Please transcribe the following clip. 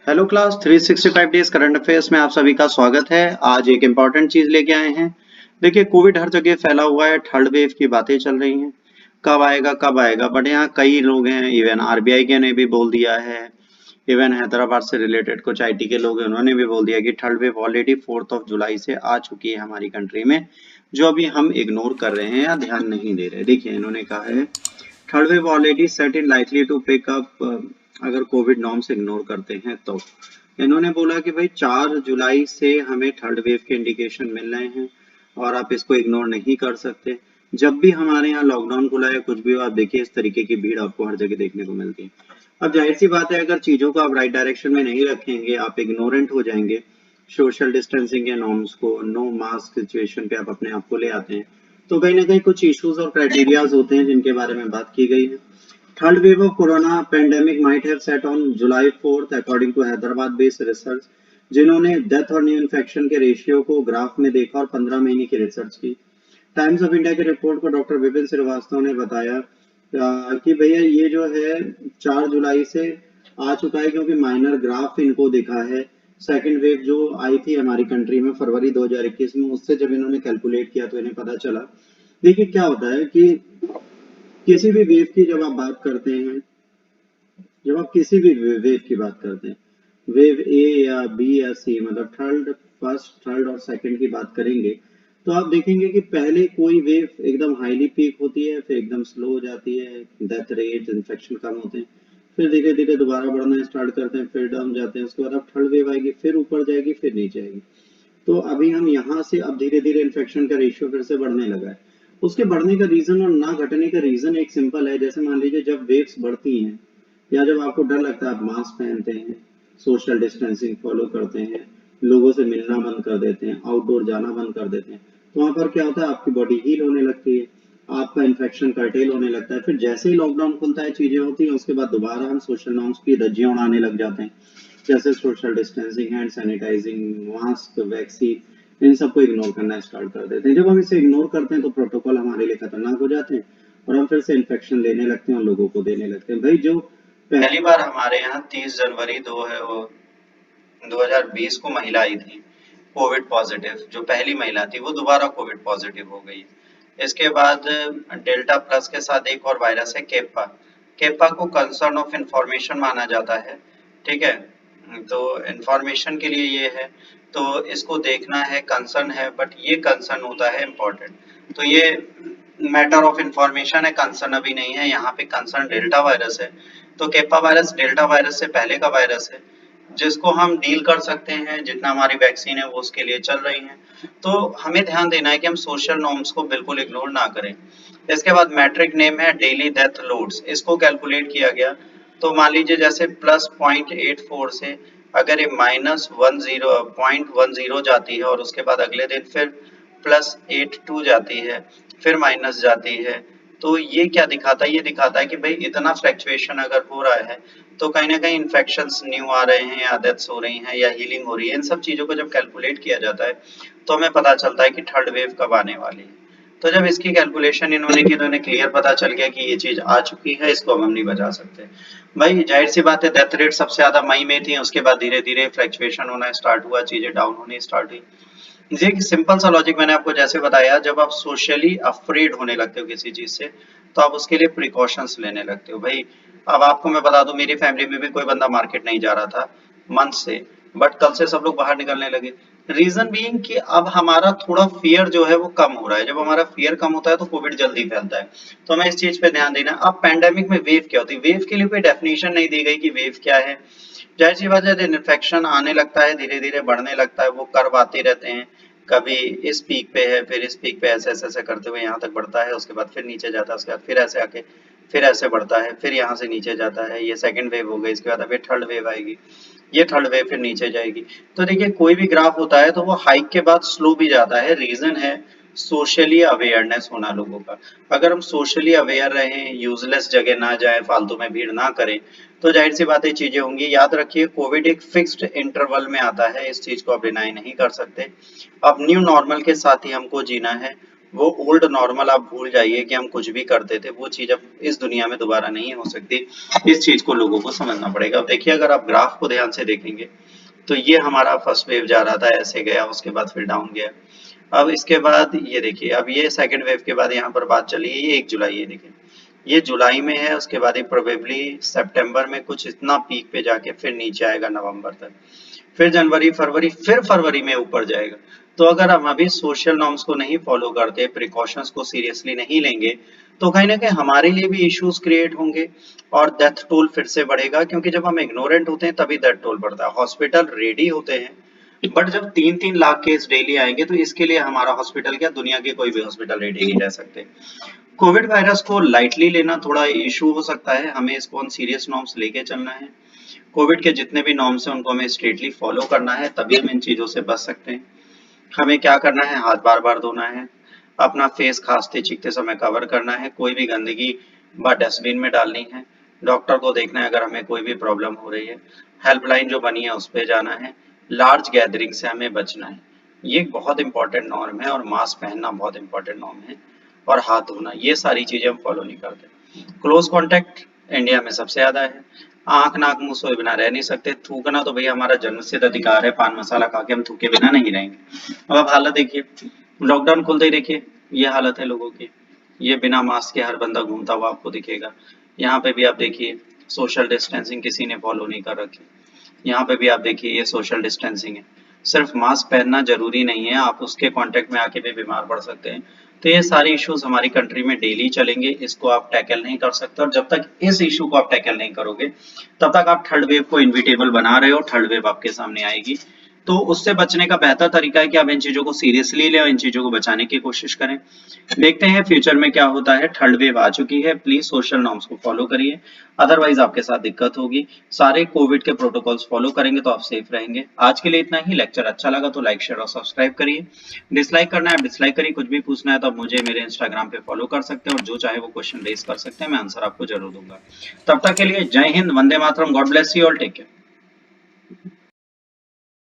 Hello class 365 days current affairs में आप सभी का स्वागत है। आज एक इम्पॉर्टेंट चीज लेके आए हैं। देखिए, कोविड हर जगह फैला हुआ है, थर्ड वेव की बातें चल रही हैं, कब आएगा, बट यहाँ कई लोग हैं, इवन आरबीआई के ने भी बोल दिया है, इवन हैदराबाद से रिलेटेड कुछ आईटी के लोग हैं, उन्होंने भी बोल दिया कि थर्ड वेव ऑलरेडी 4 जुलाई से आ चुकी है हमारी कंट्री में, जो अभी हम इग्नोर कर रहे हैं या ध्यान नहीं दे रहे। देखिए, इन्होंने कहा है third wave already set in likely to pick up, अगर कोविड नॉर्म्स इग्नोर करते हैं तो। इन्होंने बोला कि भाई 4 जुलाई से हमें थर्ड वेव के इंडिकेशन मिल रहे हैं और आप इसको इग्नोर नहीं कर सकते। जब भी हमारे यहाँ लॉकडाउन खुला है, कुछ भी हो, आप देखिए इस तरीके की भीड़ आपको हर जगह देखने को मिलती है। अब जाहिर सी बात है, अगर चीजों को आप राइट डायरेक्शन में नहीं रखेंगे, आप इग्नोरेंट हो जाएंगे, सोशल डिस्टेंसिंग के नॉर्म्स को, नो मास्क सिचुएशन पे आप अपने आप को ले आते हैं, तो कहीं ना कहीं कुछ इश्यूज और क्राइटेरियाज होते हैं जिनके बारे में बात की गई है। Third wave of corona pandemic might have set on July 4 according to Hyderabad based research, जिन्होंने डेथ और न्यू इन्फेक्शन के रेशियो को ग्राफ में देखा और 15 महीने की रिसर्च की। टाइम्स ऑफ इंडिया के रिपोर्ट को डॉक्टर विपिन श्रीवास्तव ने बताया कि भैया ये जो है 4 जुलाई से आ चुका है, क्योंकि माइनर ग्राफ इनको दिखा है। सेकेंड वेव जो आई थी हमारी कंट्री में फरवरी 2021 में, उससे जब इन्होंने कैलकुलेट किया तो इन्हें पता चला। देखिए क्या होता है कि किसी भी वेव की जब आप बात करते हैं, जब आप किसी भी वेव की बात करते हैं, वेव ए या बी या सी, मतलब फर्स्ट थर्ड और सेकंड की बात करेंगे, तो आप देखेंगे कि पहले कोई वेव एकदम हाईली पीक होती है, फिर एकदम स्लो हो जाती है, डेथ रेट इन्फेक्शन कम होते हैं, फिर धीरे धीरे दोबारा बढ़ना स्टार्ट करते हैं, फिर डाउन जाते हैं, उसके बाद अब थर्ड वेव आएगी, फिर ऊपर जाएगी, फिर नीचे आएगी। तो अभी हम यहाँ से अब धीरे धीरे इन्फेक्शन का रेशियो फिर से बढ़ने लगा है। उसके बढ़ने का रीजन और ना घटने का रीजन एक सिंपल है। जैसे मान लीजिए जब वेव्स बढ़ती हैं या जब आपको डर लगता है, आप मास्क पहनते हैं, सोशल डिस्टेंसिंग फॉलो करते हैं, लोगों से मिलना बंद कर देते हैं, आउटडोर जाना बंद कर देते हैं, तो वहां पर क्या होता है, आपकी बॉडी हील होने लगती है, आपका इन्फेक्शन कर्टेल होने लगता है। फिर जैसे ही लॉकडाउन खुलता है, चीजें होती हैं, उसके बाद दोबारा हम सोशल नॉर्म्स की धज्जियां उड़ाने लग जाते हैं, जैसे social distancing, hand sanitizing, mask, vaccine, इन सबको इग्नोर करना स्टार्ट कर देते हैं। जब हम इसे इग्नोर करते हैं तो प्रोटोकॉल हमारे लिए खतरनाक हो जाते हैं और हम फिर से इन्फेक्शन लेने लगते हैं और लोगों को देने लगते हैं। भाई जो पहली बार हमारे यहाँ 30 जनवरी 2020 को महिला आई थी कोविड पॉजिटिव, जो पहली महिला थी वो दोबारा कोविड पॉजिटिव हो गई। इसके बाद डेल्टा प्लस के साथ एक और वायरस है केपा। केपा को कंसर्न ऑफ इंफॉर्मेशन माना जाता है, ठीक है, तो इंफॉर्मेशन के लिए ये है, तो इसको देखना है, कंसर्न है, बट ये कंसर्न होता है इम्पोर्टेंट। तो ये मैटर ऑफ इंफॉर्मेशन है, कंसर्न अभी नहीं है। यहाँ पे कंसर्न डेल्टा वायरस है, तो केपा वायरस डेल्टा वायरस से पहले का वायरस है, जिसको हम डील कर सकते हैं, जितना हमारी वैक्सीन है वो उसके लिए चल रही है। तो हमें ध्यान देना है कि हम सोशल नॉर्म्स को बिल्कुल इग्नोर ना करें। इसके बाद मैट्रिक नेम है डेली डेथ लोड्स, इसको कैलकुलेट किया गया। तो मान लीजिए जैसे +0.84 से अगर ये -10.10 जाती है और उसके बाद अगले दिन फिर +82 जाती है, फिर माइनस जाती है, तो ये क्या दिखाता है, ये दिखाता है कि भाई इतना फ्लक्चुएशन अगर हो रहा है तो कहीं ना कहीं इन्फेक्शंस न्यू आ रहे हैं या डेथ्स हो रही हैं या हीलिंग हो रही है। इन सब चीजों को जब कैलकुलेट किया जाता है तो हमें पता चलता है कि थर्ड वेव कब आने वाली है। तो जब इसकी कैलकुलेशन इन्होंने की तो इन्हें क्लियर पता चल गया कि ये चीज आ चुकी है, इसको अब हम नहीं बचा सकते। भाई जाहिर सी बात है, डेथ रेट सबसे ज्यादा मई में थी, उसके बाद धीरे धीरे फ्लक्चुएशन होना स्टार्ट हुआ, चीजें डाउन होनी स्टार्ट हुई। ये एक सिंपल सा लॉजिक मैंने आपको जैसे बताया, जब आप सोशली अफ्रेड होने लगते हो किसी चीज से, तो आप उसके लिए प्रिकॉशंस लेने लगते हो। भाई अब आपको मैं बता दूं, मेरी फैमिली में भी कोई बंदा मार्केट नहीं जा रहा था मंथ से, बट कल से सब लोग बाहर निकलने लगे। रीजन बीइंग कि अब हमारा थोड़ा फियर जो है वो कम हो रहा है। जब हमारा फियर कम होता है तो कोविड जल्दी फैलता है, तो हमें इस चीज पे ध्यान देना है। अब पैंडेमिक में वेव क्या होती है, वेव के लिए कोई डेफिनेशन नहीं दी गई कि वेव क्या है। जाहिर सी बात है, इन्फेक्शन आने लगता है, धीरे धीरे बढ़ने लगता है, वो कर्व आते रहते हैं, कभी इस पीक पे है, फिर इस पीक पे ऐसे ऐसे ऐसे करते हुए यहाँ तक बढ़ता है, उसके बाद फिर नीचे जाता है, उसके बाद फिर ऐसे आके फिर ऐसे बढ़ता है, फिर यहाँ से नीचे जाता है। ये सेकंड वेव हो गई, इसके बाद अभी थर्ड वेव आएगी, ये थर्ड वेव फिर नीचे जाएगी। तो देखिए कोई भी ग्राफ होता है तो वो हाइक के बाद स्लो भी जाता है। रीजन है सोशली अवेयरनेस होना लोगों का। अगर हम सोशली अवेयर रहें, यूजलेस जगह ना जाए, फालतू में भीड़ ना करें, तो जाहिर सी बातें चीजें होंगी। याद रखिए कोविड एक फिक्स्ड इंटरवल में आता है, इस चीज को आप डिनाई नहीं कर सकते। अब न्यू नॉर्मल के साथ ही हमको जीना है। वो ओल्ड नॉर्मल आप भूल जाइए कि हम कुछ भी करते थे, वो चीज अब इस दुनिया में दोबारा नहीं हो सकती। इस चीज को लोगों को समझना पड़ेगा। अब देखिए, अगर आप ग्राफ को ध्यान से देखेंगे तो ये हमारा फर्स्ट वेव जा रहा था, ऐसे गया, उसके बाद फिर डाउन गया। अब इसके बाद ये देखिए, अब ये सेकंड वेव के बाद यहाँ पर बात चली है, ये 1 जुलाई, ये देखिए ये जुलाई में है, उसके बाद ये प्रोबेबली सितंबर में कुछ इतना पीक पे जाके फिर नीचे आएगा नवंबर तक, फिर जनवरी फरवरी, फिर फरवरी में ऊपर जाएगा। तो अगर हम अभी सोशल नॉर्म्स को नहीं फॉलो करते, प्रिकॉशंस को सीरियसली नहीं लेंगे, तो कहीं ना कहीं हमारे लिए भी इश्यूज क्रिएट होंगे और डेथ टोल फिर से बढ़ेगा, क्योंकि जब हम इग्नोरेंट होते हैं तभी डेथ टोल बढ़ता है। हॉस्पिटल रेडी होते हैं, बट जब 3-3 लाख केस डेली आएंगे तो इसके लिए हमारा हॉस्पिटल क्या, दुनिया के कोई भी हॉस्पिटल रेडी नहीं रह सकते। कोविड वायरस को लाइटली लेना थोड़ा इशू हो सकता है, हमें इसको सीरियस नॉर्म्स लेके चलना है। कोविड के जितने भी नॉर्म्स हैं उनको हमें स्ट्रिक्टली फॉलो करना है, तभी हम इन चीजों से बच सकते हैं। हमें क्या करना है, हाथ बार बार धोना है, अपना फेस खांसते चीखते समय कवर करना है, कोई भी गंदगी डस्टबिन में डालनी है, डॉक्टर को देखना है अगर हमें कोई भी प्रॉब्लम हो रही है, हेल्पलाइन जो बनी है उस पर जाना है, लार्ज गैदरिंग से हमें बचना है। ये एक बहुत इंपॉर्टेंट नॉर्म है, और मास्क पहनना बहुत इंपॉर्टेंट नॉर्म है, और हाथ धोना, ये सारी चीजें हम फॉलो नहीं करते। क्लोज कॉन्टेक्ट इंडिया में सबसे ज्यादा है, आंख नाक मुंह सोए बिना रह नहीं सकते, थूकना तो भैया हमारा जन्मसिद्ध अधिकार है, पान मसाला खा के हम थूके बिना नहीं रहेंगे। अब आप हालत देखिए, लॉकडाउन खुलते ही देखिए ये हालत है लोगों की, ये बिना मास्क के हर बंदा घूमता हुआ आपको दिखेगा। यहाँ पे भी आप देखिए सोशल डिस्टेंसिंग किसी ने फॉलो नहीं कर रखी, यहाँ पे भी आप देखिए ये सोशल डिस्टेंसिंग है। सिर्फ मास्क पहनना जरूरी नहीं है, आप उसके कांटेक्ट में आके भी बीमार पड़ सकते हैं। तो ये सारे इश्यूज हमारी कंट्री में डेली चलेंगे, इसको आप टैकल नहीं कर सकते, और जब तक इस इशू को आप टैकल नहीं करोगे तब तक आप थर्ड वेव को इनविटेबल बना रहे हो, थर्ड वेव आपके सामने आएगी। तो उससे बचने का बेहतर तरीका है कि आप इन चीजों को सीरियसली लें और इन चीजों को बचाने की कोशिश करें। देखते हैं फ्यूचर में क्या होता है, थर्ड वेव आ चुकी है, प्लीज सोशल नॉर्म्स को फॉलो करिए, अदरवाइज आपके साथ दिक्कत होगी। सारे कोविड के प्रोटोकॉल्स फॉलो करेंगे तो आप सेफ रहेंगे। आज के लिए इतना ही, लेक्चर अच्छा लगा तो लाइक शेयर और सब्सक्राइब करिए, डिसलाइक करना है आप डिसलाइक करिए, कुछ भी पूछना है तो आप मुझे मेरे इंस्टाग्राम पे फॉलो कर सकते हैं, और जो चाहे वो क्वेश्चन रेज कर सकते हैं, मैं आंसर आपको जरूर दूंगा। तब तक के लिए जय हिंद, वंदे मातरम, God bless you all, take care.